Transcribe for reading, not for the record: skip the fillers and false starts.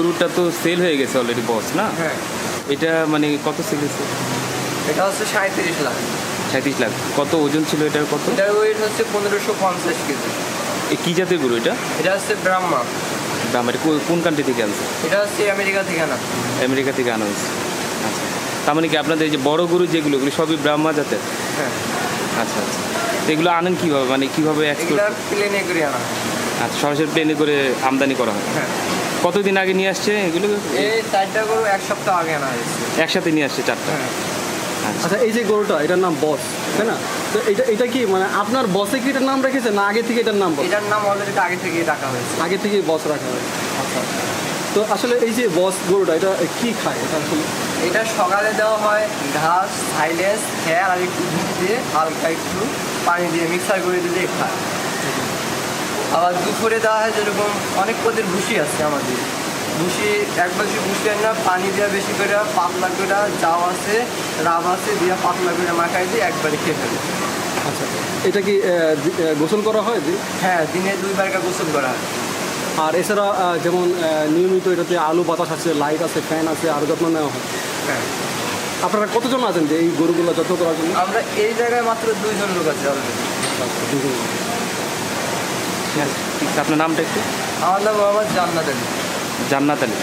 গরুটা তো সেল হয়ে গেছে অলরেডি বস না? হ্যাঁ, এটা মানে কত সেল হয়েছে? এটা হচ্ছে 37 লাখ। 37 লাখ। কত ওজন ছিল এটার কত? এটার ওয়েট হচ্ছে 1550 কেজি। কী জাতের গরু এটা? এটা হচ্ছে ব্রাহ্মা। দাম এটা কোন কান্ট্রি থেকে আনছে? এটা হচ্ছে আমেরিকা থেকে না। আমেরিকা থেকে আনা হয়েছে। আচ্ছা, তার মানে কি আপনাদের এই যে বড় গরু যেগুলো ওগুলো সবই ব্রাহ্মা জাতের? হ্যাঁ, আচ্ছা আচ্ছা। তো এগুলো আনেন কীভাবে, মানে কীভাবে এক্সপোর্ট? এগুলা প্লেনে করে আনা হয়। আচ্ছা, সরাসরি প্লেনে করে আমদানি করা হয়। হ্যাঁ, কতদিন আগে নিয়ে আসছে এগুলো? এই 4টা গরু 1 সপ্তাহ আগে আনা হয়েছে। একসাথে নিয়ে আসছে 4টা? হ্যাঁ, আচ্ছা। আচ্ছা, এই যে গরুটা এটার নাম বস, তাই না? তো এটা কি মানে আপনার বসে কি এটার নাম রেখেছে না আগে থেকে এটার নাম বস? এটার নাম অলরেডি আগে থেকে রাখা হয়েছে। আগে থেকেই বস রাখা হয়। আচ্ছা, তো আসলে এই যে বস গরুটা এটা কি খায় এটা আসলে? এটা সকালে দেওয়া হয় ঘাস, সাইলেন্স, খেয়ার আর একটু দুধ দিয়ে হালকা একটু পানি দিয়ে মিক্সার করে দিলে খায়। আবার দুপুরে দেওয়া হয় যেরকম অনেক পদের ভুসি আছে আমাদের। ভুসি একবার যদি ভুসি না পানি দেওয়া বেশি করে পাতলা করে জাও আছে, রাব আছে দিয়ে পাতলা করে মাখাই দিয়ে একবারে খেয়ে ফেলে। আচ্ছা, এটা কি গোসল করা হয় যে? হ্যাঁ, দিনে 2বার গোসল করা হয়। আর এছাড়া যেমন নিয়মিত এটাতে আলো বাতাস আছে, লাইট আছে, ফ্যান আছে, আরও যত্ন নেওয়া হয়। হ্যাঁ, আপনারা কতজন আছেন যে এই গরুগুলো যত্ন করার জন্য? আমরা এই জায়গায় মাত্র 2জন লোক আছে অলরেডি। আচ্ছা, দুজন। ঠিক আছে, আপনার নামটা একটু? আমার নাম মোহাম্মদ জান্নাত আলী। জান্নাত আলী।